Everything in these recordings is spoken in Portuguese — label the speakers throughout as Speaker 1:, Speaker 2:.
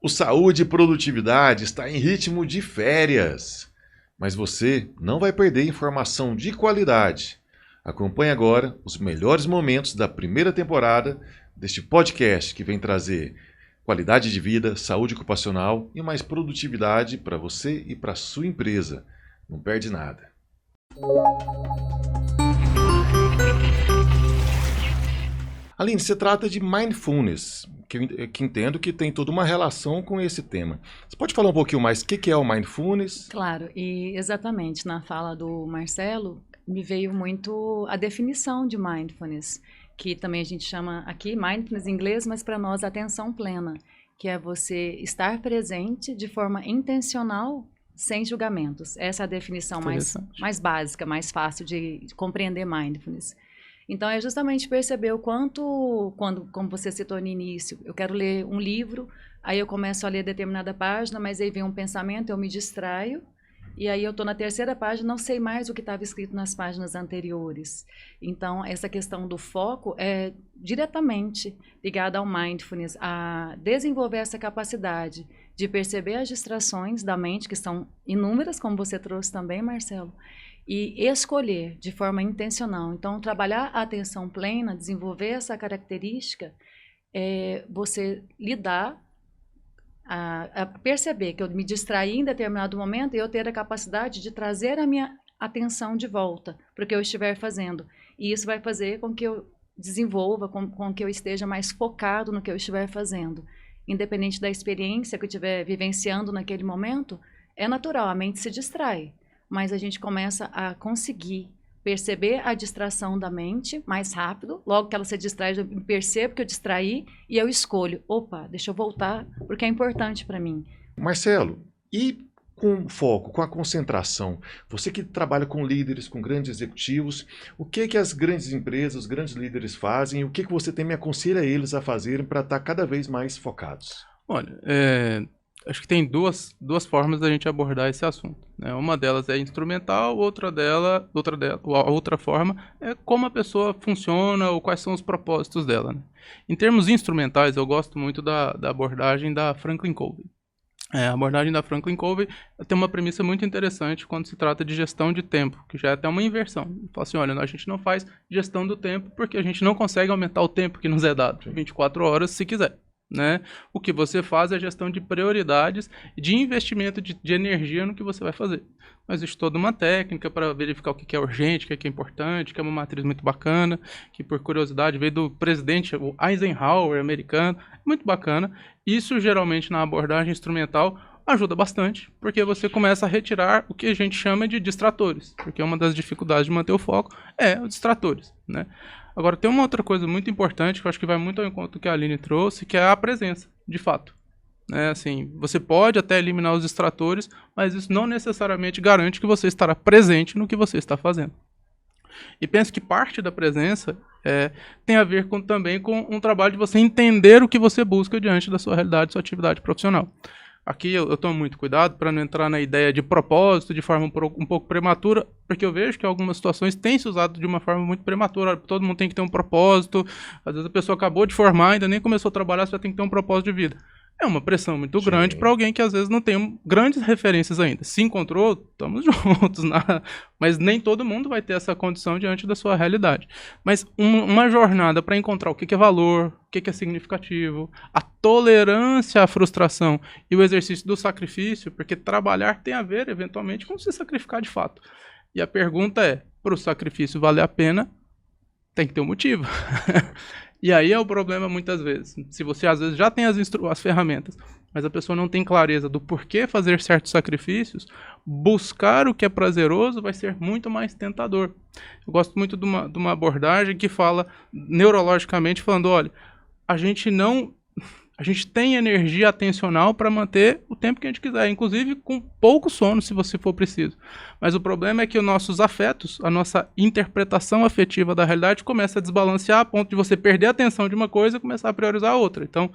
Speaker 1: O Saúde e Produtividade está em ritmo de férias, mas você não vai perder informação de qualidade. Acompanhe agora os melhores momentos da primeira temporada deste podcast que vem trazer qualidade de vida, saúde ocupacional e mais produtividade para você e para a sua empresa. Não perde nada. Aline, você trata de mindfulness, que entendo que tem toda uma relação com esse tema. Você pode falar um pouquinho mais o que é o mindfulness?
Speaker 2: Claro, e exatamente na fala do Marcelo, me veio muito a definição de mindfulness, que também a gente chama aqui mindfulness em inglês, mas para nós atenção plena, que é você estar presente de forma intencional, sem julgamentos. Essa é a definição mais básica, mais fácil de compreender mindfulness. Então, é justamente perceber o quanto, como você citou no início, eu quero ler um livro, aí eu começo a ler determinada página, mas aí vem um pensamento, eu me distraio, e aí eu estou na terceira página, não sei mais o que estava escrito nas páginas anteriores. Então, essa questão do foco é diretamente ligada ao mindfulness, a desenvolver essa capacidade de perceber as distrações da mente, que são inúmeras, como você trouxe também, Marcelo, e escolher de forma intencional. Então, trabalhar a atenção plena, desenvolver essa característica, é você lidar, a perceber que eu me distraí em determinado momento e eu ter a capacidade de trazer a minha atenção de volta para o que eu estiver fazendo. E isso vai fazer com que eu desenvolva, com que eu esteja mais focado no que eu estiver fazendo. Independente da experiência que eu estiver vivenciando naquele momento, é natural, a mente se distrai. Mas a gente começa a conseguir perceber a distração da mente mais rápido. Logo que ela se distrai, eu percebo que eu distraí e eu escolho. Opa, deixa eu voltar, porque é importante para mim.
Speaker 1: Marcelo, e com foco, com a concentração, você que trabalha com líderes, com grandes executivos, o que as grandes empresas, os grandes líderes fazem e o que você me aconselha eles a fazerem para estar cada vez mais focados?
Speaker 3: Olha, acho que tem duas formas da gente abordar esse assunto, né? Uma delas é instrumental, a outra forma é como a pessoa funciona ou quais são os propósitos dela, né? Em termos instrumentais, eu gosto muito da abordagem da Franklin Covey. A abordagem da Franklin Covey tem uma premissa muito interessante quando se trata de gestão de tempo, que já é até uma inversão. Fala assim, olha, a gente não faz gestão do tempo porque a gente não consegue aumentar o tempo que nos é dado, 24 horas se quiser. Né? O que você faz é a gestão de prioridades e de investimento de energia no que você vai fazer. Mas existe toda uma técnica para verificar o que é urgente, o que é importante, que é uma matriz muito bacana, que por curiosidade veio do presidente o Eisenhower americano, muito bacana. Isso geralmente na abordagem instrumental ajuda bastante, porque você começa a retirar o que a gente chama de distratores, porque uma das dificuldades de manter o foco é os distratores, né? Agora, tem uma outra coisa muito importante, que eu acho que vai muito ao encontro do que a Aline trouxe, que é a presença, de fato. Assim, você pode até eliminar os distratores, mas isso não necessariamente garante que você estará presente no que você está fazendo. E penso que parte da presença tem a ver também com um trabalho de você entender o que você busca diante da sua realidade, sua atividade profissional. Aqui eu tomo muito cuidado para não entrar na ideia de propósito de forma um pouco prematura, porque eu vejo que algumas situações têm se usado de uma forma muito prematura. Todo mundo tem que ter um propósito. Às vezes a pessoa acabou de formar, ainda nem começou a trabalhar, você já tem que ter um propósito de vida. É uma pressão muito grande para alguém que às vezes não tem grandes referências ainda. Se encontrou, estamos juntos, mas nem todo mundo vai ter essa condição diante da sua realidade. Mas uma jornada para encontrar o que é valor, o que é significativo, a tolerância à frustração e o exercício do sacrifício, porque trabalhar tem a ver, eventualmente, com se sacrificar de fato. E a pergunta é, para o sacrifício valer a pena, tem que ter um motivo. E aí é o problema muitas vezes. Se você às vezes já tem as ferramentas, mas a pessoa não tem clareza do porquê fazer certos sacrifícios, buscar o que é prazeroso vai ser muito mais tentador. Eu gosto muito de uma abordagem que fala neurologicamente, falando, olha, a gente tem energia atencional para manter o tempo que a gente quiser, inclusive com pouco sono, se você for preciso. Mas o problema é que os nossos afetos, a nossa interpretação afetiva da realidade começa a desbalancear a ponto de você perder a atenção de uma coisa e começar a priorizar a outra. Então,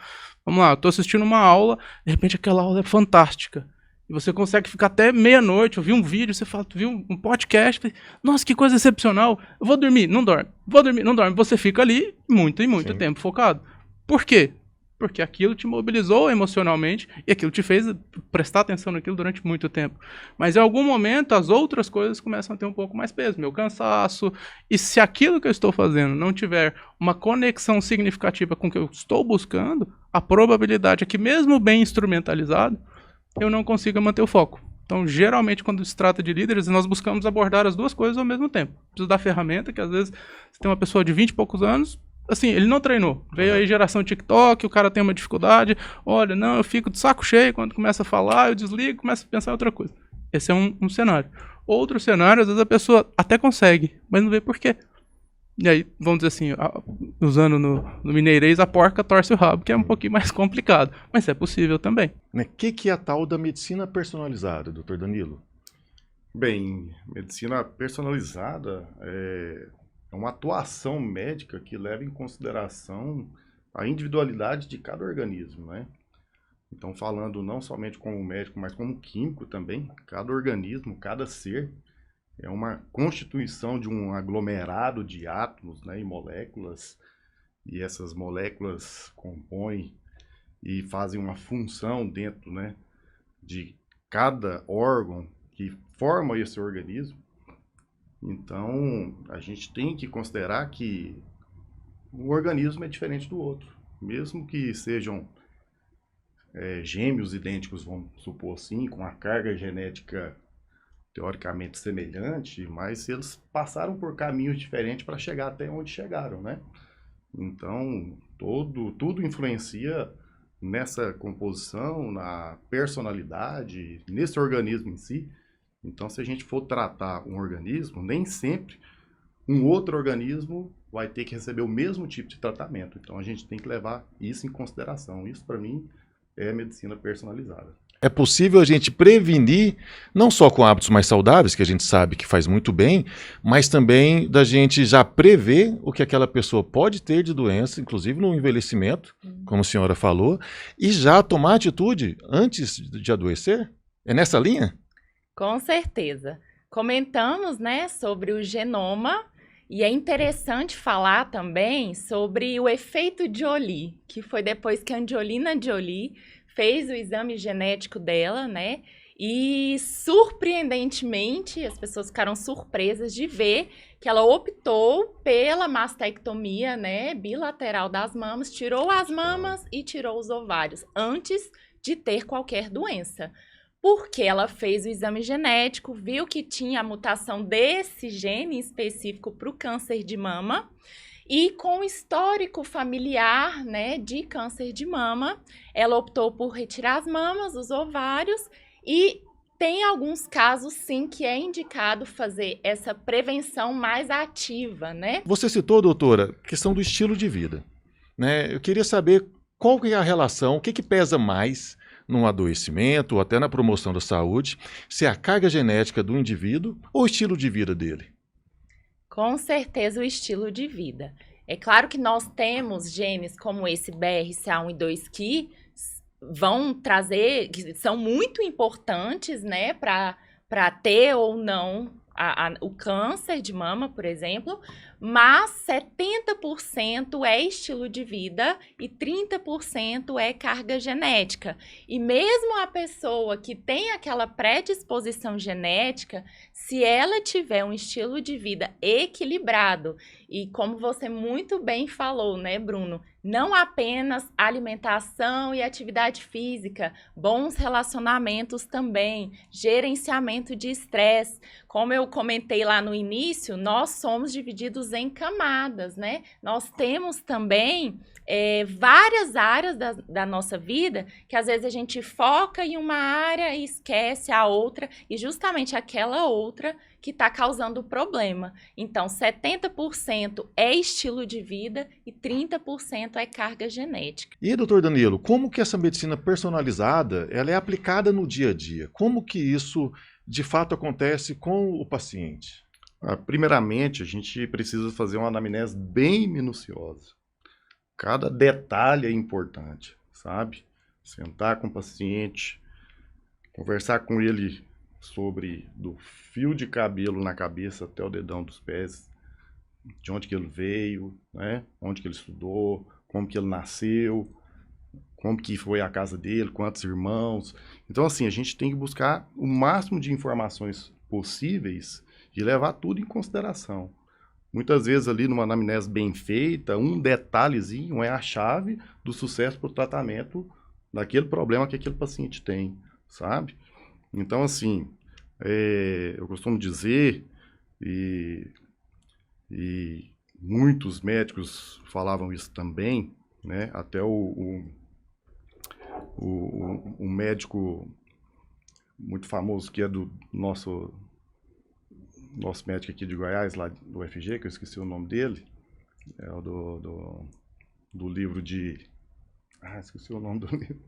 Speaker 3: vamos lá, eu estou assistindo uma aula, de repente aquela aula é fantástica. E você consegue ficar até meia-noite, ouvir um vídeo, você fala, viu um podcast, nossa, que coisa excepcional, eu vou dormir, não dorme, vou dormir, não dorme. Você fica ali muito e muito tempo focado. Por quê? porque aquilo te mobilizou emocionalmente e aquilo te fez prestar atenção naquilo durante muito tempo. Mas em algum momento as outras coisas começam a ter um pouco mais peso, meu cansaço, e se aquilo que eu estou fazendo não tiver uma conexão significativa com o que eu estou buscando, a probabilidade é que mesmo bem instrumentalizado, eu não consiga manter o foco. Então, geralmente, quando se trata de líderes, nós buscamos abordar as duas coisas ao mesmo tempo. Preciso da ferramenta, que às vezes você tem uma pessoa de 20 e poucos anos, assim, ele não treinou. Veio aí geração TikTok, o cara tem uma dificuldade. Olha, não, eu fico de saco cheio quando começa a falar, eu desligo, começo a pensar em outra coisa. Esse é um cenário. Outro cenário, às vezes a pessoa até consegue, mas não vê por quê. E aí, vamos dizer assim, usando no mineirês, a porca torce o rabo, que é um pouquinho mais complicado. Mas é possível também.
Speaker 1: O que é a tal da medicina personalizada, doutor Danilo?
Speaker 4: Bem, medicina personalizada é uma atuação médica que leva em consideração a individualidade de cada organismo, né? Então, falando não somente como médico, mas como químico também, cada organismo, cada ser é uma constituição de um aglomerado de átomos, né, e moléculas, e essas moléculas compõem e fazem uma função dentro, né, de cada órgão que forma esse organismo. Então, a gente tem que considerar que um organismo é diferente do outro, mesmo que sejam gêmeos idênticos, vamos supor assim, com a carga genética teoricamente semelhante, mas eles passaram por caminhos diferentes para chegar até onde chegaram, né? Então, tudo influencia nessa composição, na personalidade, nesse organismo em si. Então, se a gente for tratar um organismo, nem sempre um outro organismo vai ter que receber o mesmo tipo de tratamento. Então, a gente tem que levar isso em consideração. Isso, para mim, é medicina personalizada.
Speaker 1: É possível a gente prevenir, não só com hábitos mais saudáveis, que a gente sabe que faz muito bem, mas também da gente já prever o que aquela pessoa pode ter de doença, inclusive no envelhecimento, como a senhora falou, e já tomar atitude antes de adoecer? É nessa linha?
Speaker 5: Com certeza. Comentamos, né, sobre o genoma e é interessante falar também sobre o efeito Jolie, que foi depois que a Angelina Jolie fez o exame genético dela, né? E surpreendentemente, as pessoas ficaram surpresas de ver que ela optou pela mastectomia, né, bilateral das mamas, tirou as mamas e tirou os ovários antes de ter qualquer doença. Porque ela fez o exame genético, viu que tinha a mutação desse gene específico para o câncer de mama, e com histórico familiar, né, de câncer de mama, ela optou por retirar as mamas, os ovários, e tem alguns casos, sim, que é indicado fazer essa prevenção mais ativa, né?
Speaker 1: Você citou, doutora, a questão do estilo de vida, né? Eu queria saber qual que é a relação, o que pesa mais num adoecimento ou até na promoção da saúde, se é a carga genética do indivíduo ou o estilo de vida dele.
Speaker 5: Com certeza o estilo de vida. É claro que nós temos genes como esse BRCA1 e 2 que vão trazer, que são muito importantes, né, para ter ou não o câncer de mama, por exemplo, mas 70% é estilo de vida e 30% é carga genética. E mesmo a pessoa que tem aquela predisposição genética, se ela tiver um estilo de vida equilibrado, e como você muito bem falou, né, Bruno, não apenas alimentação e atividade física, bons relacionamentos também, gerenciamento de estresse. Como eu comentei lá no início, nós somos divididos em camadas, né? Nós temos também várias áreas da nossa vida que às vezes a gente foca em uma área e esquece a outra, e justamente aquela outra que está causando o problema. Então, 70% é estilo de vida e 30% é carga genética.
Speaker 1: E, doutor Danilo, como que essa medicina personalizada ela é aplicada no dia a dia? Como que isso, de fato, acontece com o paciente?
Speaker 4: Primeiramente, a gente precisa fazer uma anamnese bem minuciosa. Cada detalhe é importante, sabe? Sentar com o paciente, conversar com ele sobre do fio de cabelo na cabeça até o dedão dos pés, de onde que ele veio, né? Onde que ele estudou, como que ele nasceu, como que foi a casa dele, quantos irmãos. Então, assim, a gente tem que buscar o máximo de informações possíveis e levar tudo em consideração. Muitas vezes ali numa anamnese bem feita, um detalhezinho é a chave do sucesso para o tratamento daquele problema que aquele paciente tem, sabe? Então, assim, eu costumo dizer, e muitos médicos falavam isso também, né? Até um médico muito famoso que é do nosso médico aqui de Goiás, lá do UFG, que eu esqueci o nome dele, é o do livro de... esqueci o nome do livro.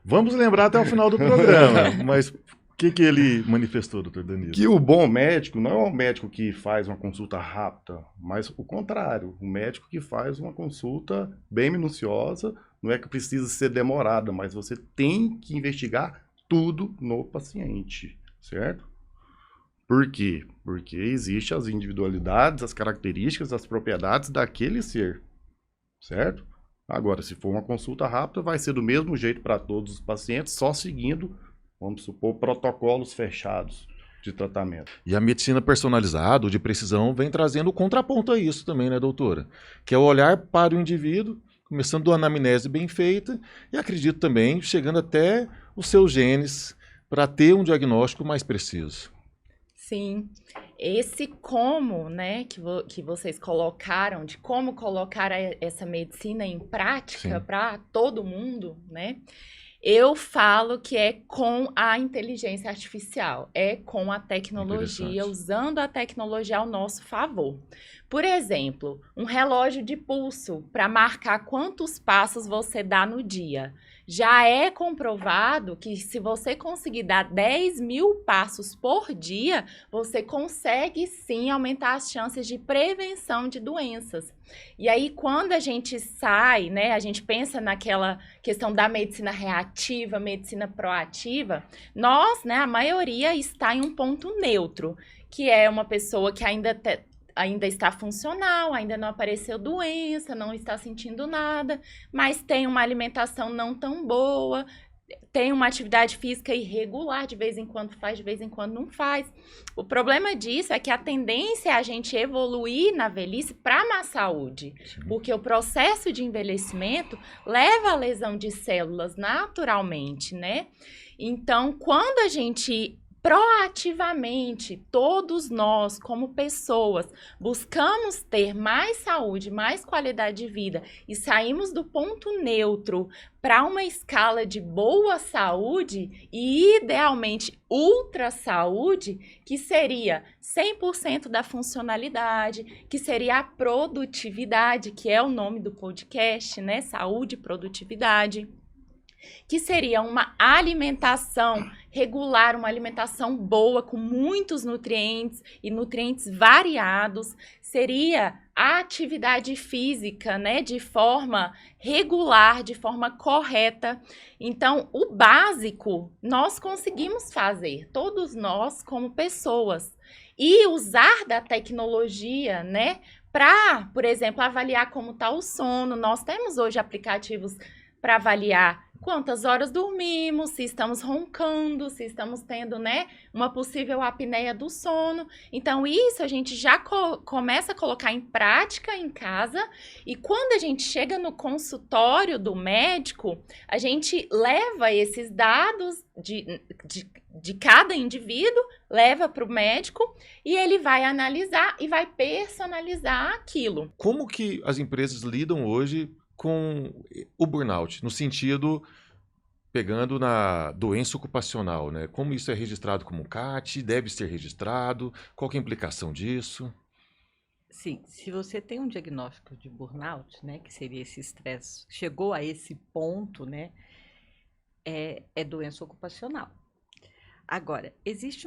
Speaker 1: Vamos lembrar até o final do programa, mas o que ele manifestou, doutor Danilo?
Speaker 4: Que o bom médico não é um médico que faz uma consulta rápida, mas o contrário, um médico que faz uma consulta bem minuciosa, não é que precisa ser demorada, mas você tem que investigar tudo no paciente, certo? Por quê? Porque existem as individualidades, as características, as propriedades daquele ser, certo? Agora, se for uma consulta rápida, vai ser do mesmo jeito para todos os pacientes, só seguindo, vamos supor, protocolos fechados de tratamento.
Speaker 1: E a medicina personalizada, ou de precisão, vem trazendo o contraponto a isso também, né, doutora? Que é o olhar para o indivíduo, começando do anamnese bem feita, e acredito também chegando até os seus genes para ter um diagnóstico mais preciso.
Speaker 5: Sim, esse como, né, que vocês colocaram, de como colocar essa medicina em prática para todo mundo, né, eu falo que é com a inteligência artificial, é com a tecnologia, usando a tecnologia ao nosso favor. Por exemplo, um relógio de pulso para marcar quantos passos você dá no dia. Já é comprovado que se você conseguir dar 10 mil passos por dia, você consegue sim aumentar as chances de prevenção de doenças. E aí, quando a gente sai, né, a gente pensa naquela questão da medicina reativa, medicina proativa, nós, né, a maioria está em um ponto neutro, que é uma pessoa que ainda está funcional, ainda não apareceu doença, não está sentindo nada, mas tem uma alimentação não tão boa, tem uma atividade física irregular, de vez em quando faz, de vez em quando não faz. O problema disso é que a tendência é a gente evoluir na velhice para má saúde, porque o processo de envelhecimento leva à lesão de células naturalmente, né? Então, quando a gente proativamente, todos nós, como pessoas, buscamos ter mais saúde, mais qualidade de vida e saímos do ponto neutro para uma escala de boa saúde e, idealmente, ultra saúde, que seria 100% da funcionalidade, que seria a produtividade, que é o nome do podcast, né? Saúde e produtividade. Que seria uma alimentação regular, uma alimentação boa, com muitos nutrientes e nutrientes variados, seria a atividade física, né, de forma regular, de forma correta. Então, o básico nós conseguimos fazer, todos nós como pessoas, e usar da tecnologia, né, para, por exemplo, avaliar como está o sono. Nós temos hoje aplicativos para avaliar quantas horas dormimos, se estamos roncando, se estamos tendo, né, uma possível apneia do sono. Então, isso a gente já começa a colocar em prática em casa, e quando a gente chega no consultório do médico, a gente leva esses dados de cada indivíduo, leva para o médico e ele vai analisar e vai personalizar aquilo.
Speaker 1: Como que as empresas lidam hoje com o burnout, no sentido, pegando na doença ocupacional, né? Como isso é registrado como CAT, deve ser registrado, qual que é a implicação disso?
Speaker 6: Sim, se você tem um diagnóstico de burnout, né, que seria esse estresse, chegou a esse ponto, né, é doença ocupacional. Agora, existe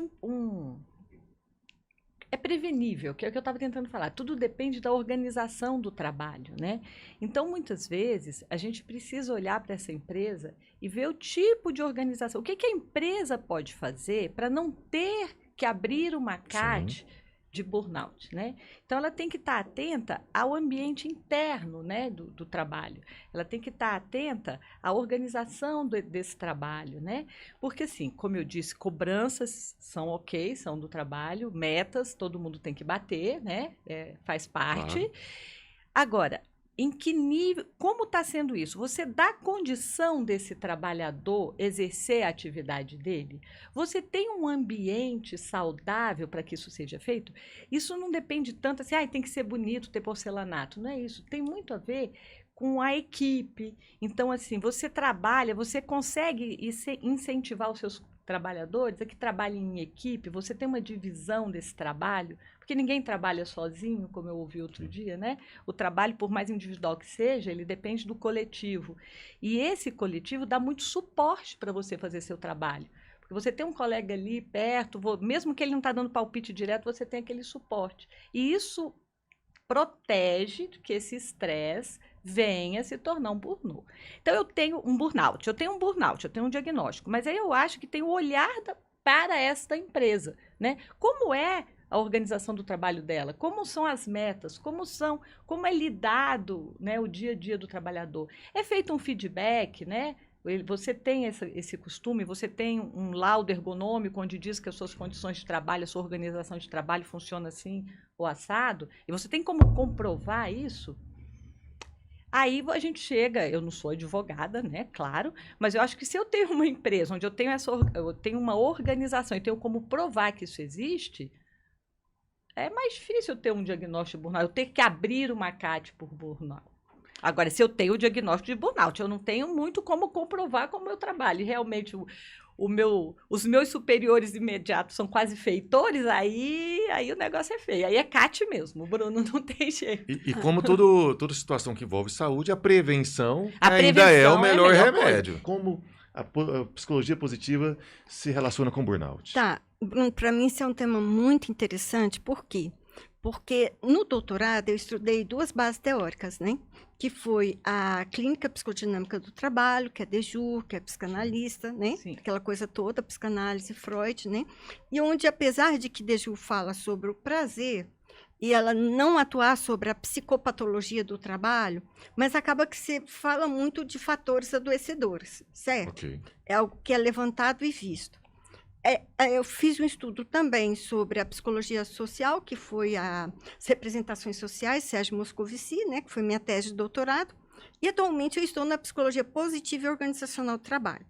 Speaker 6: é prevenível, que é o que eu estava tentando falar. Tudo depende da organização do trabalho, né? Então, muitas vezes, a gente precisa olhar para essa empresa e ver o tipo de organização. O que a empresa pode fazer para não ter que abrir uma CAT de burnout, né? Então, ela tem que estar atenta ao ambiente interno, né, do trabalho. Ela tem que estar atenta à organização desse trabalho, né? Porque, assim, como eu disse, cobranças são ok, são do trabalho, metas, todo mundo tem que bater, né? Faz parte.
Speaker 1: Claro.
Speaker 6: Agora, em que nível, como está sendo isso? Você dá condição desse trabalhador exercer a atividade dele? Você tem um ambiente saudável para que isso seja feito? Isso não depende tanto assim, tem que ser bonito, ter porcelanato. Não é isso. Tem muito a ver com a equipe. Então, assim, você trabalha, você consegue incentivar os seus trabalhadores a que trabalhem em equipe, você tem uma divisão desse trabalho, porque ninguém trabalha sozinho, como eu ouvi outro dia, né? O trabalho, por mais individual que seja, ele depende do coletivo. E esse coletivo dá muito suporte para você fazer seu trabalho. Porque você tem um colega ali perto, mesmo que ele não está dando palpite direto, você tem aquele suporte. E isso protege que esse estresse venha se tornar um burnout. Então, eu tenho um burnout, eu tenho um diagnóstico, mas aí eu acho que tem o olhar para esta empresa, né? Como é a organização do trabalho dela? Como são as metas? Como é lidado, né, o dia a dia do trabalhador? É feito um feedback, né? Você tem esse costume, você tem um laudo ergonômico onde diz que as suas condições de trabalho, a sua organização de trabalho funciona assim ou assado, e você tem como comprovar isso? Aí a gente chega, eu não sou advogada, né, claro, mas eu acho que se eu tenho uma empresa onde eu tenho uma organização e tenho como provar que isso existe, é mais difícil eu ter um diagnóstico de burnout, eu ter que abrir uma CAT por burnout. Agora, se eu tenho o diagnóstico de burnout, eu não tenho muito como comprovar como eu trabalho. E realmente, os meus superiores imediatos são quase feitores, aí o negócio é feio. Aí é CAT mesmo, Bruno, não tem jeito.
Speaker 1: E como toda situação que envolve saúde, a prevenção
Speaker 6: A
Speaker 1: ainda é
Speaker 6: prevenção
Speaker 1: o melhor
Speaker 6: é a melhor
Speaker 1: remédio. Como a psicologia positiva se relaciona com burnout?
Speaker 7: Tá, Bruno, para mim isso é um tema muito interessante, por quê? Porque no doutorado eu estudei 2 bases teóricas, né? Que foi a clínica psicodinâmica do trabalho, que é Dejur, que é psicanalista, né?
Speaker 6: Sim.
Speaker 7: Aquela coisa toda, psicanálise, Freud, né? E onde, apesar de que Dejur fala sobre o prazer, e ela não atuar sobre a psicopatologia do trabalho, mas acaba que você fala muito de fatores adoecedores, certo?
Speaker 1: Ok.
Speaker 7: É algo que é levantado e visto. Eu fiz um estudo também sobre a psicologia social, que foi as representações sociais, Sérgio Moscovici, né, que foi minha tese de doutorado, e atualmente eu estou na psicologia positiva e organizacional do trabalho.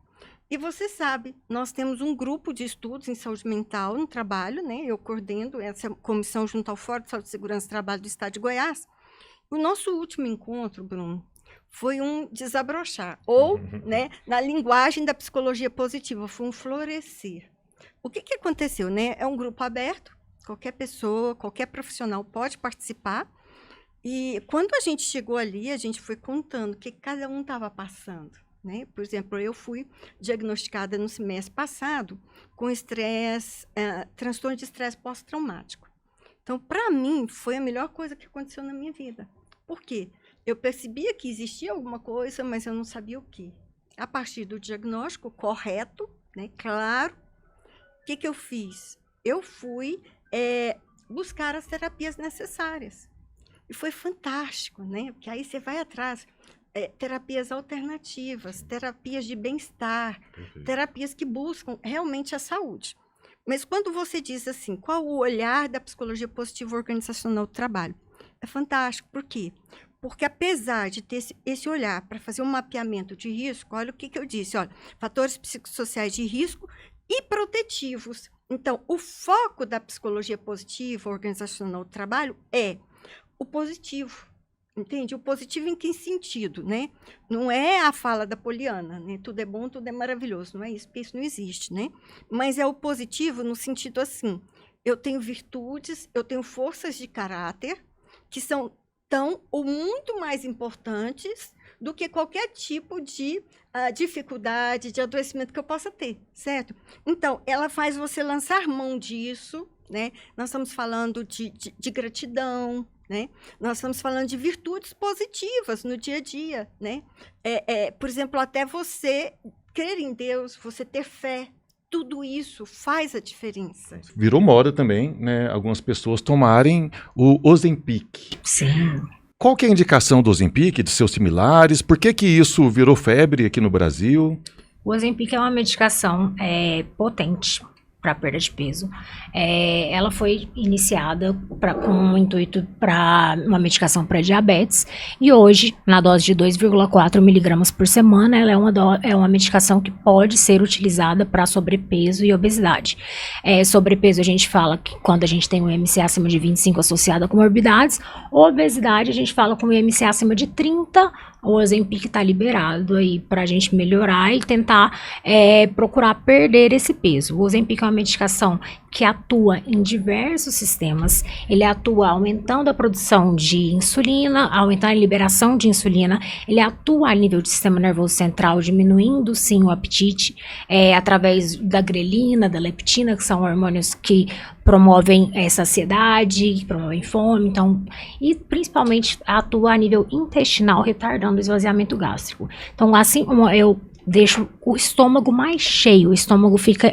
Speaker 7: E você sabe, nós temos um grupo de estudos em saúde mental no trabalho, né, eu coordeno essa comissão junto ao Fórum de Saúde e Segurança do Trabalho do Estado de Goiás. O nosso último encontro, Bruno, foi um desabrochar, ou, né, na linguagem da psicologia positiva, foi um florescer. O que aconteceu, né? É um grupo aberto, qualquer pessoa, qualquer profissional pode participar. E quando a gente chegou ali, a gente foi contando o que cada um estava passando, né? Por exemplo, eu fui diagnosticada no semestre passado com estresse, transtorno de estresse pós-traumático. Então, para mim, foi a melhor coisa que aconteceu na minha vida. Por quê? Eu percebia que existia alguma coisa, mas eu não sabia o quê. A partir do diagnóstico correto, né? Claro. O que eu fiz? Eu fui buscar as terapias necessárias. E foi fantástico, né? Porque aí você vai atrás. Terapias alternativas, terapias de bem-estar, terapias que buscam realmente a saúde. Mas quando você diz assim, qual o olhar da psicologia positiva organizacional do trabalho? É fantástico. Por quê? Porque apesar de ter esse olhar para fazer um mapeamento de risco, olha o que eu disse, olha, fatores psicossociais de risco e protetivos. Então, o foco da psicologia positiva, organizacional do trabalho, é o positivo, entende? O positivo em que sentido, né? Não é a fala da Poliana, né? Tudo é bom, tudo é maravilhoso, não é isso, porque isso não existe, né? Mas é o positivo no sentido assim, eu tenho virtudes, eu tenho forças de caráter que são tão ou muito mais importantes do que qualquer tipo de dificuldade, de adoecimento que eu possa ter, certo? Então, ela faz você lançar mão disso, né? Nós estamos falando de gratidão, né? Nós estamos falando de virtudes positivas no dia a dia, né? Por exemplo, até você crer em Deus, você ter fé, tudo isso faz a diferença.
Speaker 1: Virou moda também, né? Algumas pessoas tomarem o Ozempic.
Speaker 8: Sim.
Speaker 1: Qual que é a indicação do Ozempic, dos seus similares? Por que que isso virou febre aqui no Brasil?
Speaker 8: O Ozempic é uma medicação potente para perda de peso. Ela foi iniciada com o intuito para uma medicação para diabetes e hoje, na dose de 2,4 miligramas por semana, ela é uma medicação que pode ser utilizada para sobrepeso e obesidade. Sobrepeso a gente fala que quando a gente tem um IMC acima de 25 associado a comorbidades, obesidade a gente fala com um IMC acima de 30, o Ozempic está liberado aí para a gente melhorar e tentar procurar perder esse peso. O Ozempic é uma medicação que atua em diversos sistemas. Ele atua aumentando a produção de insulina, aumentando a liberação de insulina. Ele atua a nível do sistema nervoso central, diminuindo sim o apetite, através da grelina, da leptina, que são hormônios que promovem saciedade, que promovem fome, então, e principalmente atua a nível intestinal, retardando o esvaziamento gástrico. Então, assim, eu deixo o estômago mais cheio, o estômago fica.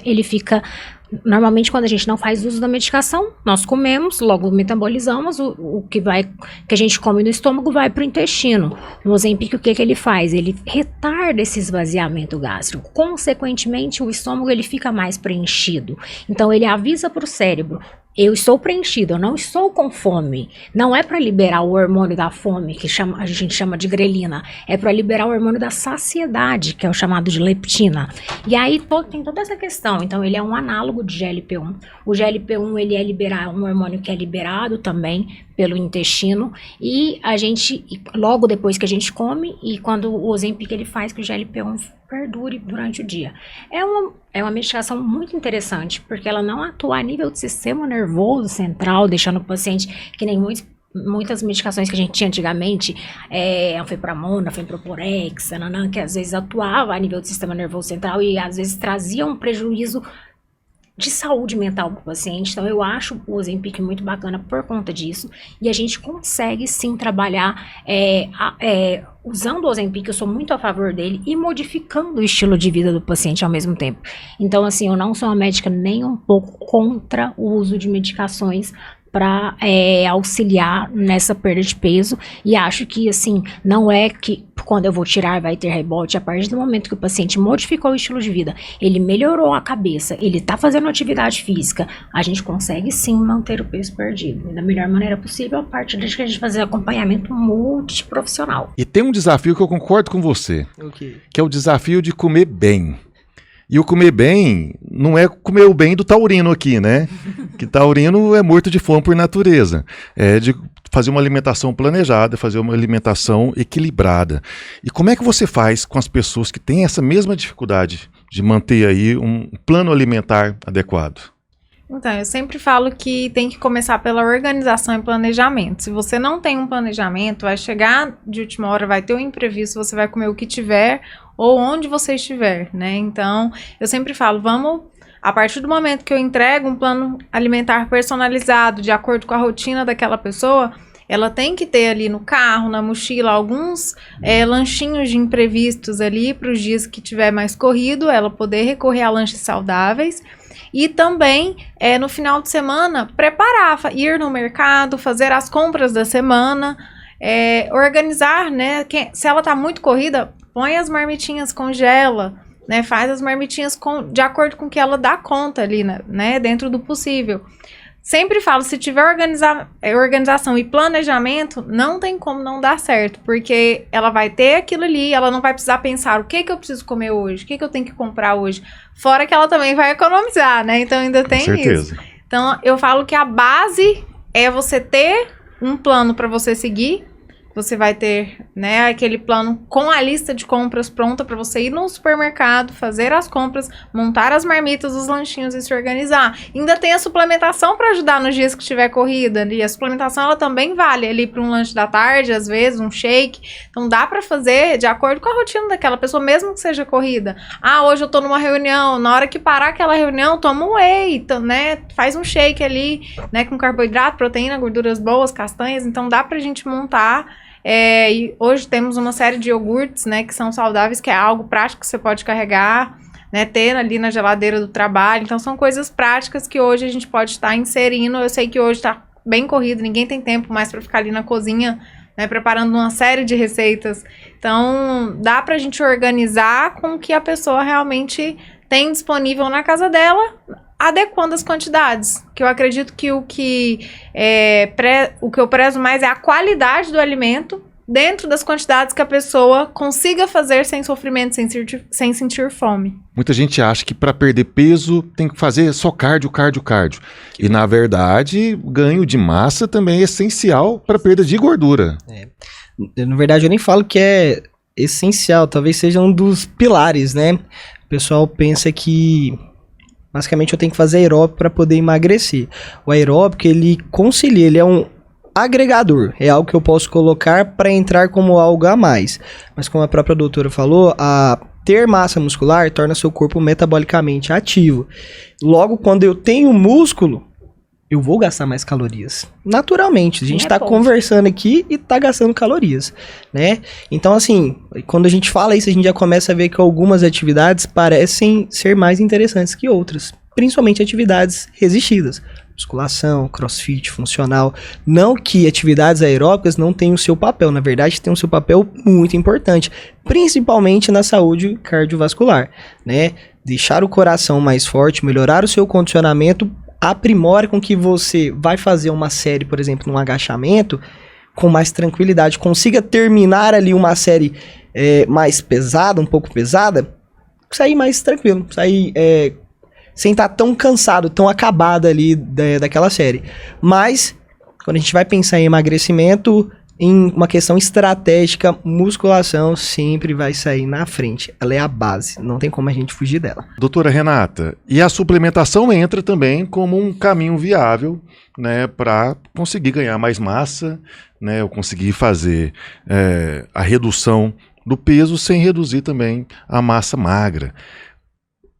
Speaker 8: Normalmente, quando a gente não faz uso da medicação, nós comemos, logo metabolizamos, o que a gente come no estômago vai para o intestino. No Ozempic, o que ele faz? Ele retarda esse esvaziamento gástrico. Consequentemente, o estômago ele fica mais preenchido. Então, ele avisa para o cérebro: eu estou preenchido, eu não estou com fome. Não é para liberar o hormônio da fome, que a gente chama de grelina. É para liberar o hormônio da saciedade, que é o chamado de leptina. E aí tem toda essa questão. Então, ele é um análogo de GLP-1. O GLP-1, ele é um hormônio que é liberado também pelo intestino. E a gente, logo depois que a gente come, e quando o Ozempic ele faz que o GLP-1 perdure durante o dia. É uma medicação muito interessante, porque ela não atua a nível do sistema nervoso central, deixando o paciente, que nem muitas medicações que a gente tinha antigamente, anfepramona, fenproporex, que às vezes atuava a nível do sistema nervoso central e às vezes trazia um prejuízo de saúde mental para o paciente. Então, eu acho o Ozempic muito bacana por conta disso. E a gente consegue, sim, trabalhar usando o Ozempic, eu sou muito a favor dele, e modificando o estilo de vida do paciente ao mesmo tempo. Então, assim, eu não sou uma médica nem um pouco contra o uso de medicações para auxiliar nessa perda de peso, e acho que, assim, não é que quando eu vou tirar vai ter rebote. A partir do momento que o paciente modificou o estilo de vida, ele melhorou a cabeça, ele está fazendo atividade física, a gente consegue sim manter o peso perdido da melhor maneira possível, a partir de que a gente fazer acompanhamento multiprofissional.
Speaker 1: E tem um desafio que eu concordo com você, que é o desafio de comer bem. E o comer bem não é comer o bem do taurino aqui, né? Que taurino é morto de fome por natureza. É de fazer uma alimentação planejada, fazer uma alimentação equilibrada. E como é que você faz com as pessoas que têm essa mesma dificuldade de manter aí um plano alimentar adequado?
Speaker 9: Então, eu sempre falo que tem que começar pela organização e planejamento. Se você não tem um planejamento, vai chegar de última hora, vai ter um imprevisto, você vai comer o que tiver ou onde você estiver, né? Então, eu sempre falo, a partir do momento que eu entrego um plano alimentar personalizado, de acordo com a rotina daquela pessoa, ela tem que ter ali no carro, na mochila, alguns lanchinhos de imprevistos ali para os dias que tiver mais corrido, ela poder recorrer a lanches saudáveis. E também, no final de semana, ir no mercado, fazer as compras da semana, organizar, né? Se ela tá muito corrida, põe as marmitinhas, congela, né? Faz as marmitinhas de acordo com o que ela dá conta ali, né? Dentro do possível. Sempre falo, se tiver organização e planejamento, não tem como não dar certo, porque ela vai ter aquilo ali, ela não vai precisar pensar o que eu preciso comer hoje, o que eu tenho que comprar hoje, fora que ela também vai economizar, né? Então ainda tem isso. Então eu falo que a base é você ter um plano para você seguir. Você vai ter, né, aquele plano com a lista de compras pronta para você ir no supermercado, fazer as compras, montar as marmitas, os lanchinhos e se organizar. Ainda tem a suplementação para ajudar nos dias que tiver corrida. E a suplementação, ela também vale ali para um lanche da tarde, às vezes, um shake. Então, dá para fazer de acordo com a rotina daquela pessoa, mesmo que seja corrida. Hoje eu tô numa reunião, na hora que parar aquela reunião, toma um whey, né, faz um shake ali, né, com carboidrato, proteína, gorduras boas, castanhas. Então, dá pra gente montar. E hoje temos uma série de iogurtes, né, que são saudáveis, que é algo prático que você pode carregar. né, ter ali na geladeira do trabalho. Então, são coisas práticas que hoje a gente pode estar inserindo. Eu sei que hoje está bem corrido, ninguém tem tempo mais para ficar ali na cozinha, né, preparando uma série de receitas. Então, dá pra gente organizar com o que a pessoa realmente tem disponível na casa dela, adequando as quantidades. Que eu acredito que o que eu prezo mais é a qualidade do alimento dentro das quantidades que a pessoa consiga fazer sem sofrimento, sem sentir fome.
Speaker 1: Muita gente acha que para perder peso tem que fazer só cardio. E, na verdade, ganho de massa também é essencial para perda de gordura.
Speaker 10: Na verdade, eu nem falo que é essencial, talvez seja um dos pilares, né? O pessoal pensa que basicamente eu tenho que fazer aeróbico para poder emagrecer. O aeróbico, ele concilia, ele é um agregador, é algo que eu posso colocar para entrar como algo a mais. Mas como a própria doutora falou, ter massa muscular torna seu corpo metabolicamente ativo. Logo, quando eu tenho músculo, eu vou gastar mais calorias. Naturalmente, a gente está conversando aqui e está gastando calorias, né? Então, assim, quando a gente fala isso, a gente já começa a ver que algumas atividades parecem ser mais interessantes que outras. Principalmente atividades resistidas. Musculação, crossfit, funcional. Não que atividades aeróbicas não tenham o seu papel. Na verdade, tem o seu papel muito importante. Principalmente na saúde cardiovascular, né? Deixar o coração mais forte, melhorar o seu condicionamento, aprimora com que você vai fazer uma série, por exemplo, num agachamento, com mais tranquilidade. Consiga terminar ali uma série mais pesada, um pouco pesada, sair mais tranquilo. Sair sem estar tão cansado, tão acabado ali daquela série. Mas, quando a gente vai pensar em emagrecimento, em uma questão estratégica, musculação sempre vai sair na frente. Ela é a base, não tem como a gente fugir dela.
Speaker 1: Doutora Renata, e a suplementação entra também como um caminho viável, né, para conseguir ganhar mais massa, né, ou conseguir fazer a redução do peso sem reduzir também a massa magra.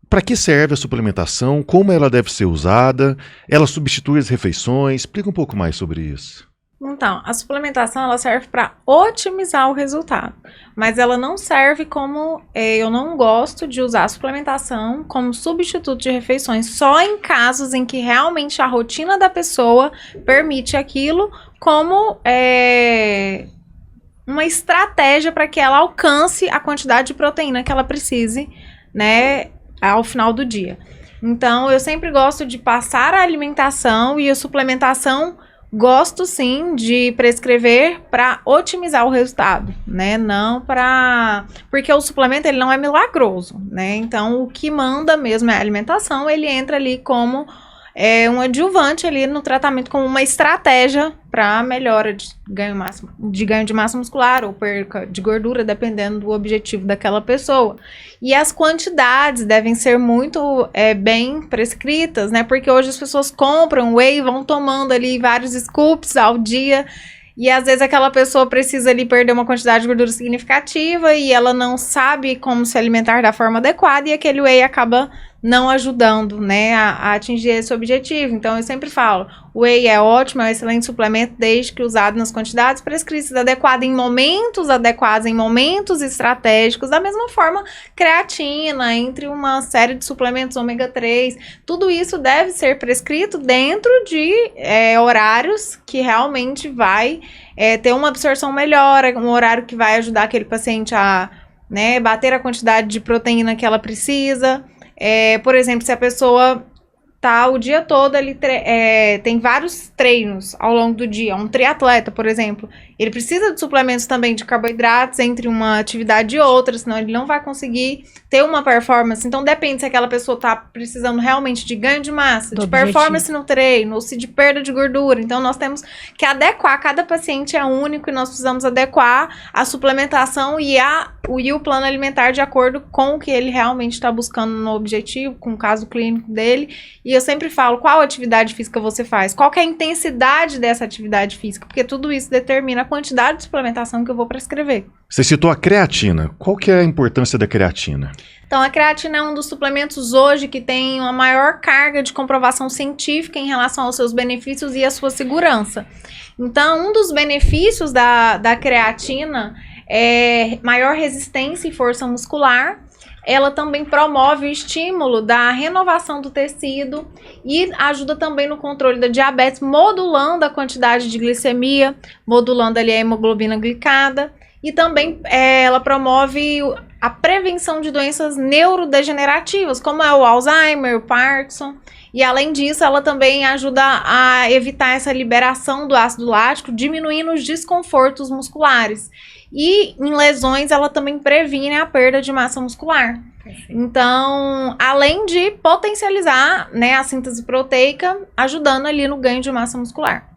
Speaker 1: Para que serve a suplementação? Como ela deve ser usada? Ela substitui as refeições? Explica um pouco mais sobre isso.
Speaker 9: Então, a suplementação ela serve para otimizar o resultado, mas ela não serve como, eu não gosto de usar a suplementação como substituto de refeições, só em casos em que realmente a rotina da pessoa permite aquilo como uma estratégia para que ela alcance a quantidade de proteína que ela precise, né, ao final do dia. Então, eu sempre gosto de passar a alimentação e a suplementação. Gosto sim de prescrever para otimizar o resultado, né? Não para... Porque o suplemento ele não é milagroso, né? Então, o que manda mesmo é a alimentação, ele entra ali como um adjuvante ali no tratamento, como uma estratégia para melhora de ganho de massa muscular ou perca de gordura, dependendo do objetivo daquela pessoa. E as quantidades devem ser muito bem prescritas, né? Porque hoje as pessoas compram whey e vão tomando ali vários scoops ao dia. E às vezes aquela pessoa precisa ali perder uma quantidade de gordura significativa e ela não sabe como se alimentar da forma adequada e aquele whey acaba não ajudando, né, a atingir esse objetivo. Então eu sempre falo, o whey é ótimo, é um excelente suplemento desde que usado nas quantidades prescritas, adequado em momentos adequados, em momentos estratégicos. Da mesma forma, creatina, entre uma série de suplementos ômega 3, tudo isso deve ser prescrito dentro de horários que realmente vai ter uma absorção melhor, um horário que vai ajudar aquele paciente a, né, bater a quantidade de proteína que ela precisa. Por exemplo, se a pessoa tá o dia todo ali, tem vários treinos ao longo do dia, um triatleta, por exemplo, ele precisa de suplementos também de carboidratos entre uma atividade e outra, senão ele não vai conseguir ter uma performance. Então depende se aquela pessoa tá precisando realmente de ganho de massa, de performance no treino, ou se de perda de gordura. Então nós temos que adequar, cada paciente é único e nós precisamos adequar a suplementação e o plano alimentar de acordo com o que ele realmente está buscando no objetivo, com o caso clínico dele. E eu sempre falo, qual atividade física você faz? Qual que é a intensidade dessa atividade física? Porque tudo isso determina a quantidade de suplementação que eu vou prescrever.
Speaker 1: Você citou a creatina. Qual que é a importância da creatina?
Speaker 9: Então, a creatina é um dos suplementos hoje que tem uma maior carga de comprovação científica em relação aos seus benefícios e à sua segurança. Então, um dos benefícios da creatina é maior resistência e força muscular, ela também promove o estímulo da renovação do tecido e ajuda também no controle da diabetes, modulando a quantidade de glicemia, modulando ali a hemoglobina glicada. E também ela promove a prevenção de doenças neurodegenerativas, como é o Alzheimer, o Parkinson. E além disso, ela também ajuda a evitar essa liberação do ácido lático, diminuindo os desconfortos musculares. E em lesões, ela também previne a perda de massa muscular. Então, além de potencializar, né, a síntese proteica, ajudando ali no ganho de massa muscular.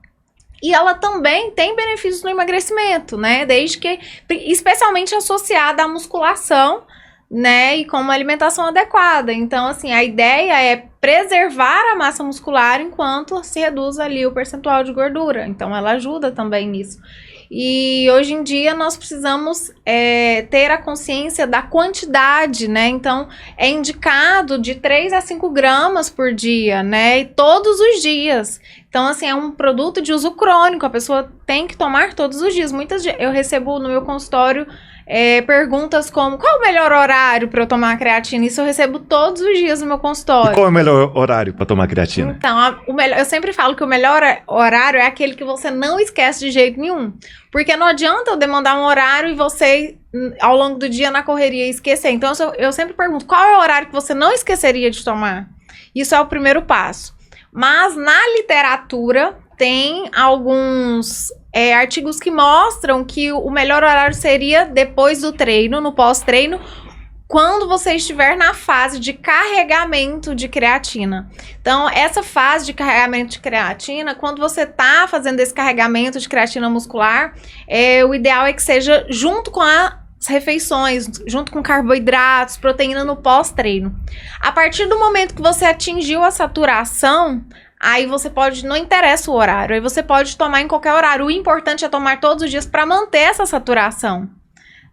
Speaker 9: E ela também tem benefícios no emagrecimento, né? Desde que, especialmente associada à musculação, né? E com uma alimentação adequada. Então, assim, a ideia é preservar a massa muscular enquanto se reduz ali o percentual de gordura. Então, ela ajuda também nisso. E hoje em dia nós precisamos ter a consciência da quantidade, né? Então, é indicado de 3 a 5 gramas por dia, né? E todos os dias. Então, assim, é um produto de uso crônico, a pessoa tem que tomar todos os dias. Muitas vezes eu recebo no meu consultório perguntas como, qual o melhor horário para eu tomar a creatina? Isso eu recebo todos os dias no meu consultório.
Speaker 1: E qual é o melhor horário para tomar creatina?
Speaker 9: Então, eu sempre falo que o melhor horário é aquele que você não esquece de jeito nenhum. Porque não adianta eu demandar um horário e você, ao longo do dia, na correria, esquecer. Então, eu sempre pergunto, qual é o horário que você não esqueceria de tomar? Isso é o primeiro passo. Mas, na literatura, tem alguns artigos que mostram que o melhor horário seria depois do treino, no pós-treino, quando você estiver na fase de carregamento de creatina. Então, essa fase de carregamento de creatina, quando você está fazendo esse carregamento de creatina muscular, o ideal é que seja junto com as refeições, junto com carboidratos, proteína no pós-treino. A partir do momento que você atingiu a saturação, aí você pode, não interessa o horário, aí você pode tomar em qualquer horário. O importante é tomar todos os dias para manter essa saturação,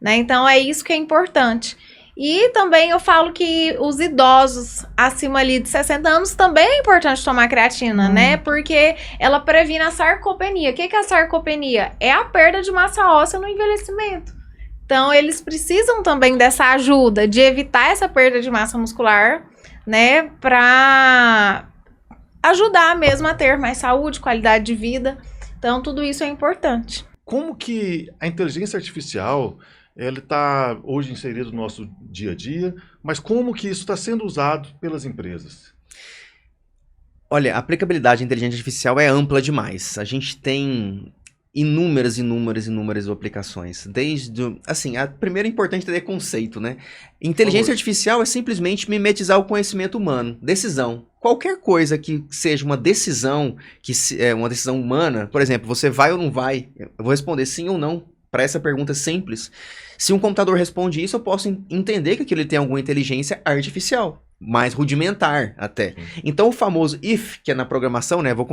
Speaker 9: né? Então, é isso que é importante. E também eu falo que os idosos acima ali de 60 anos também é importante tomar creatina, né? Porque ela previne a sarcopenia. O que é a sarcopenia? É a perda de massa óssea no envelhecimento. Então, eles precisam também dessa ajuda, de evitar essa perda de massa muscular, né? Para ajudar mesmo a ter mais saúde, qualidade de vida. Então, tudo isso é importante.
Speaker 1: Como que a inteligência artificial, ela está hoje inserida no nosso dia a dia, mas como que isso está sendo usado pelas empresas?
Speaker 11: Olha, a aplicabilidade da inteligência artificial é ampla demais. A gente tem inúmeras aplicações. Desde, assim, a primeira é importante ter conceito, né? Inteligência artificial é simplesmente mimetizar o conhecimento humano. Decisão. Qualquer coisa que seja uma decisão, uma decisão humana, por exemplo, você vai ou não vai? Eu vou responder sim ou não para essa pergunta simples. Se um computador responde isso, eu posso entender que aquilo tem alguma inteligência artificial, mais rudimentar até. Então o famoso if, que é na programação, né, vou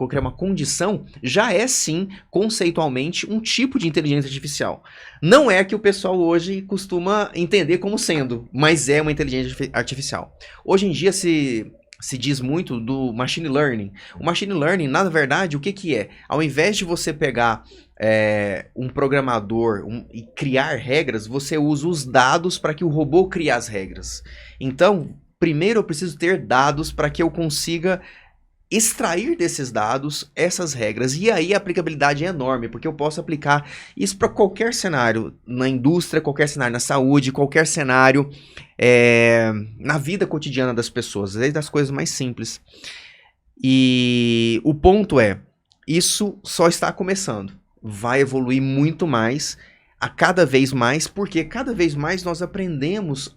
Speaker 11: criar uma condição, já é sim, conceitualmente, um tipo de inteligência artificial. Não é que o pessoal hoje costuma entender como sendo, mas é uma inteligência artificial. Hoje em dia se diz muito do machine learning. O machine learning, na verdade, o que é? Ao invés de você pegar um programador e criar regras, você usa os dados para que o robô crie as regras. Então, primeiro eu preciso ter dados para que eu consiga extrair desses dados essas regras. E aí a aplicabilidade é enorme, porque eu posso aplicar isso para qualquer cenário, na indústria, qualquer cenário na saúde, qualquer cenário na vida cotidiana das pessoas, desde as coisas mais simples. E o ponto é, isso só está começando. Vai evoluir muito mais, a cada vez mais, porque cada vez mais nós aprendemos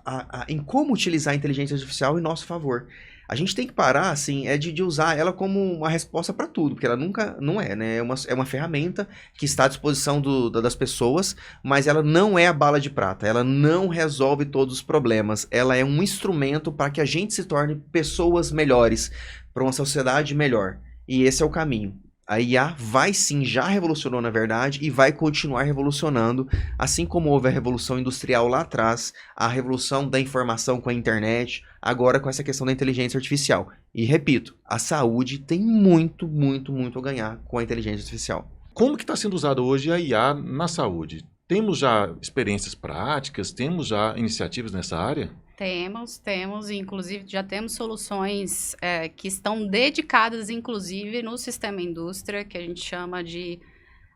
Speaker 11: em como utilizar a inteligência artificial em nosso favor. A gente tem que parar, assim, de usar ela como uma resposta para tudo, porque ela nunca, não é, né? É uma ferramenta que está à disposição das pessoas, mas ela não é a bala de prata, ela não resolve todos os problemas, ela é um instrumento para que a gente se torne pessoas melhores, para uma sociedade melhor, e esse é o caminho. A IA vai sim, já revolucionou na verdade e vai continuar revolucionando, assim como houve a revolução industrial lá atrás, a revolução da informação com a internet, agora com essa questão da inteligência artificial. E repito, a saúde tem muito a ganhar com a inteligência artificial.
Speaker 1: Como que está sendo usado hoje a IA na saúde? Temos já experiências práticas, temos já iniciativas nessa área?
Speaker 12: Temos, inclusive já temos soluções que estão dedicadas, inclusive, no sistema indústria, que a gente chama de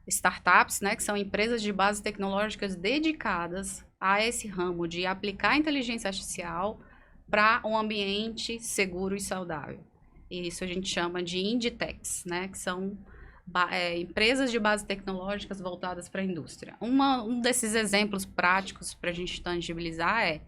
Speaker 12: startups, né, que são empresas de bases tecnológicas dedicadas a esse ramo de aplicar inteligência artificial para um ambiente seguro e saudável. E isso a gente chama de Inditex, né, que são empresas de bases tecnológicas voltadas para a indústria. Um desses exemplos práticos para a gente tangibilizar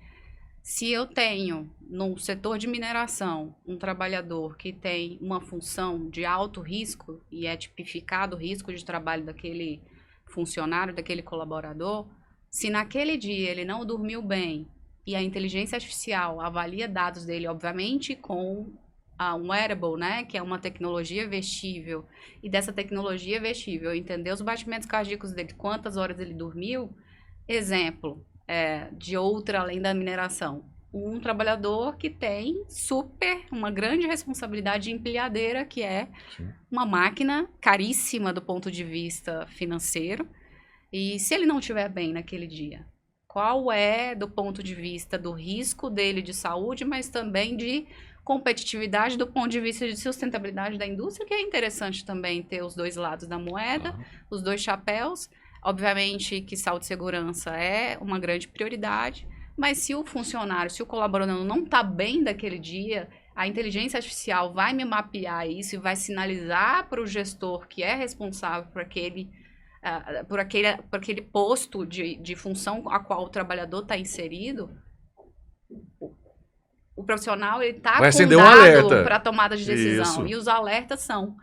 Speaker 12: se eu tenho no setor de mineração um trabalhador que tem uma função de alto risco e é tipificado o risco de trabalho daquele funcionário, daquele colaborador, se naquele dia ele não dormiu bem e a inteligência artificial avalia dados dele, obviamente, com um wearable, né, que é uma tecnologia vestível, e dessa tecnologia vestível entender os batimentos cardíacos dele, quantas horas ele dormiu, exemplo, de outra além da mineração. Um trabalhador que tem uma grande responsabilidade de empilhadeira, que é uma máquina caríssima do ponto de vista financeiro. E se ele não estiver bem naquele dia, qual do ponto de vista do risco dele de saúde, mas também de competitividade do ponto de vista de sustentabilidade da indústria, que é interessante também ter os dois lados da moeda, os dois chapéus. Obviamente que saúde e segurança é uma grande prioridade, mas se o funcionário, se o colaborador não está bem daquele dia, a inteligência artificial vai me mapear isso e vai sinalizar para o gestor que é responsável por aquele posto de função a qual o trabalhador está inserido. O profissional está com dado para tomada de decisão. Isso. E os alertas são...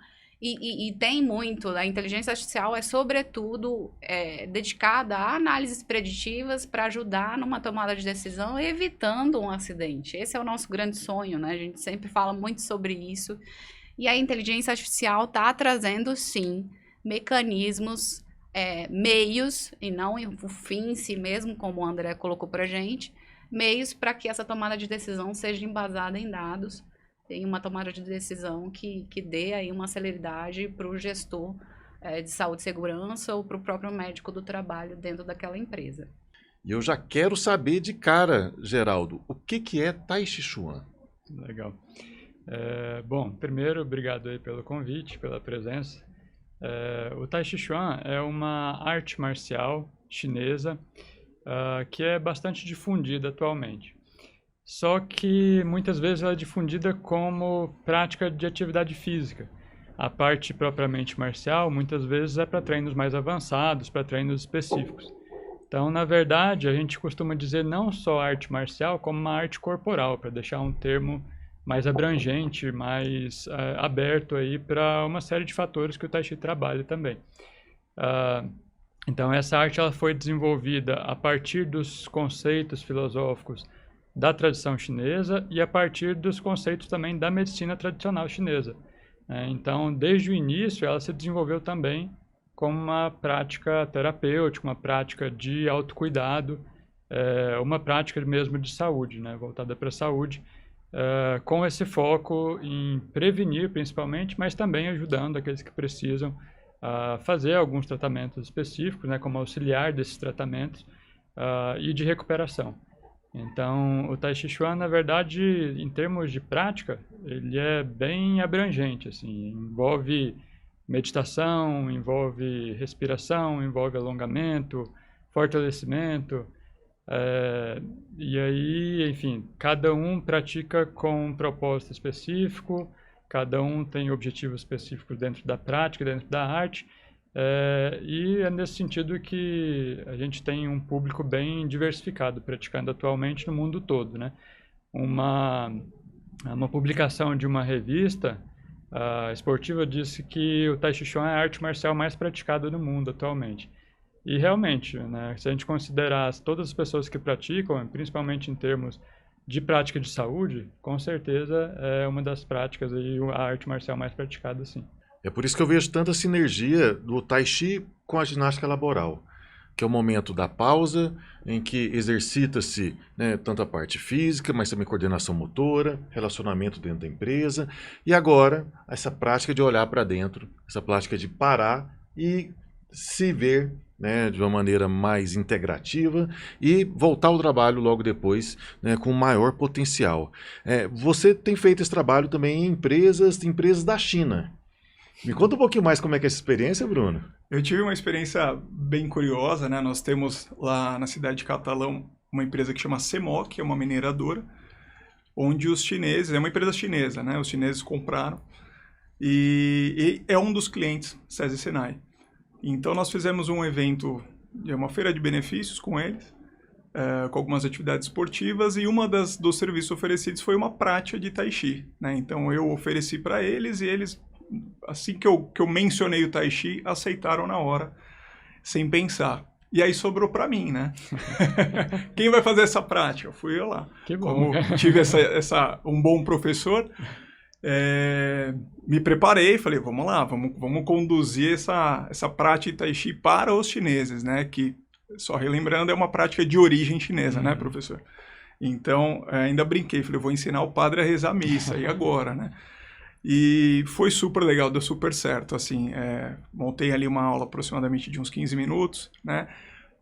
Speaker 12: E tem muito, a inteligência artificial é sobretudo dedicada a análises preditivas para ajudar numa tomada de decisão, evitando um acidente. Esse é o nosso grande sonho, né? A gente sempre fala muito sobre isso. E a inteligência artificial está trazendo, sim, mecanismos, meios, e não o fim em si mesmo, como o André colocou para a gente, meios para que essa tomada de decisão seja embasada em dados, tem uma tomada de decisão que dê aí uma celeridade para o gestor de saúde e segurança ou para o próprio médico do trabalho dentro daquela empresa.
Speaker 1: E eu já quero saber de cara, Geraldo, o que é Tai Chi Chuan?
Speaker 13: Legal. Bom, primeiro, obrigado aí pelo convite, pela presença. O Tai Chi Chuan é uma arte marcial chinesa que é bastante difundida atualmente. Só que muitas vezes ela é difundida como prática de atividade física. A parte propriamente marcial muitas vezes é para treinos mais avançados, para treinos específicos. Então, na verdade, a gente costuma dizer não só arte marcial, como uma arte corporal, para deixar um termo mais abrangente, mais aberto aí para uma série de fatores que o Tai Chi trabalha também. Então, essa arte ela foi desenvolvida a partir dos conceitos filosóficos da tradição chinesa e a partir dos conceitos também da medicina tradicional chinesa. Então, desde o início, ela se desenvolveu também como uma prática terapêutica, uma prática de autocuidado, uma prática mesmo de saúde, né, voltada para a saúde, com esse foco em prevenir principalmente, mas também ajudando aqueles que precisam a fazer alguns tratamentos específicos, né, como auxiliar desses tratamentos e de recuperação. Então, o Tai Chi Chuan, na verdade, em termos de prática, ele é bem abrangente, assim, envolve meditação, envolve respiração, envolve alongamento, fortalecimento, e aí, enfim, cada um pratica com um propósito específico, cada um tem objetivos específicos dentro da prática, dentro da arte, e é nesse sentido que a gente tem um público bem diversificado praticando atualmente no mundo todo, né? Uma publicação de uma revista esportiva disse que o Tai Chi Chuan é a arte marcial mais praticada no mundo atualmente. E realmente, né, se a gente considerar todas as pessoas que praticam, principalmente em termos de prática de saúde, com certeza é uma das práticas aí, a arte marcial mais praticada, sim.
Speaker 1: É por isso que eu vejo tanta sinergia do Tai Chi com a ginástica laboral, que é o momento da pausa, em que exercita-se, né, tanto a parte física, mas também coordenação motora, relacionamento dentro da empresa, e agora essa prática de olhar para dentro, essa prática de parar e se ver né, de uma maneira mais integrativa e voltar ao trabalho logo depois, né, com maior potencial. Você tem feito esse trabalho também em empresas da China. Me conta um pouquinho mais como é que é essa experiência, Bruno.
Speaker 14: Eu tive uma experiência bem curiosa, né? Nós temos lá na cidade de Catalão uma empresa que chama CMOC, que é uma mineradora, onde os chineses, é uma empresa chinesa, né? Os chineses compraram e é um dos clientes, SESI Senai. Então nós fizemos um evento, uma feira de benefícios com eles, com algumas atividades esportivas, e uma dos serviços oferecidos foi uma prática de Tai Chi, né? Então eu ofereci para eles e eles, assim que eu mencionei o Tai Chi, aceitaram na hora, sem pensar. E aí sobrou para mim, né? Quem vai fazer essa prática? Fui eu lá.
Speaker 13: Que bom.
Speaker 14: Como tive um bom professor, me preparei, falei, vamos lá, vamos conduzir essa prática de Tai Chi para os chineses, né? Que, só relembrando, é uma prática de origem chinesa, né, professor? Então, ainda brinquei, falei, vou ensinar o padre a rezar a missa, e agora, né? E foi super legal, deu super certo, assim, montei ali uma aula aproximadamente de uns 15 minutos, né,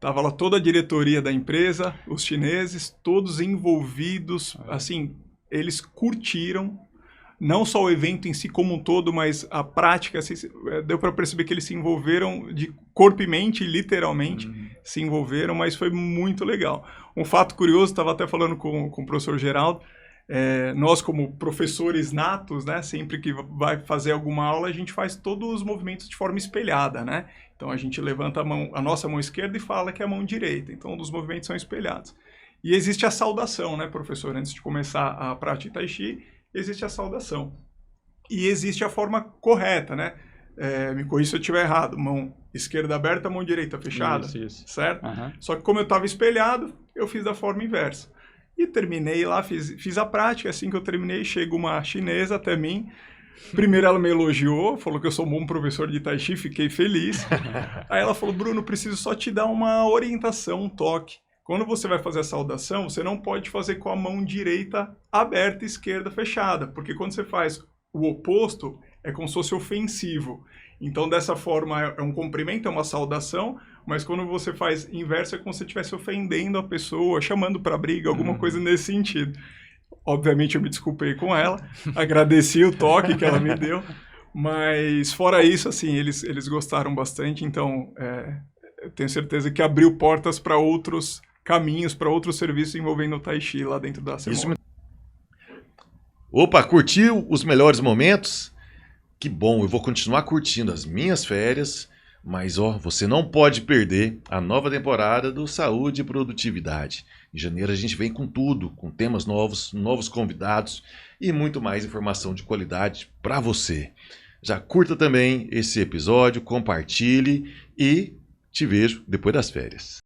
Speaker 14: tava lá toda a diretoria da empresa, os chineses, todos envolvidos, assim, eles curtiram, não só o evento em si como um todo, mas a prática, assim, deu para perceber que eles se envolveram de corpo e mente, literalmente, se envolveram, mas foi muito legal. Um fato curioso, estava até falando com o professor Geraldo, nós como professores natos, né, sempre que vai fazer alguma aula, a gente faz todos os movimentos de forma espelhada, né? Então a gente levanta a nossa mão esquerda e fala que é a mão direita. Então os movimentos são espelhados. E existe a saudação, né, professor? Antes de começar a prática de Tai Chi, existe a saudação. E existe a forma correta, né? Me corrija se eu estiver errado. Mão esquerda aberta, mão direita fechada.
Speaker 13: Isso.
Speaker 14: Certo? Só que como eu estava espelhado, eu fiz da forma inversa. E terminei lá, fiz a prática. Assim que eu terminei, chega uma chinesa até mim. Primeiro ela me elogiou, falou que eu sou um bom professor de Tai Chi, fiquei feliz. Aí ela falou, Bruno, preciso só te dar uma orientação, um toque. Quando você vai fazer a saudação, você não pode fazer com a mão direita aberta e esquerda fechada, porque quando você faz o oposto, é como se fosse ofensivo. Então, dessa forma, é um cumprimento, é uma saudação, mas quando você faz inverso, é como se você estivesse ofendendo a pessoa, chamando para briga, alguma coisa nesse sentido. Obviamente, eu me desculpei com ela, agradeci o toque que ela me deu, mas fora isso, assim, eles gostaram bastante, então eu tenho certeza que abriu portas para outros caminhos, para outros serviços envolvendo o Tai Chi lá dentro da semana.
Speaker 1: Opa, curtiu os melhores momentos? Que bom, eu vou continuar curtindo as minhas férias, mas você não pode perder a nova temporada do Saúde e Produtividade. Em janeiro a gente vem com tudo, com temas novos, novos convidados e muito mais informação de qualidade para você. Já curta também esse episódio, compartilhe e te vejo depois das férias.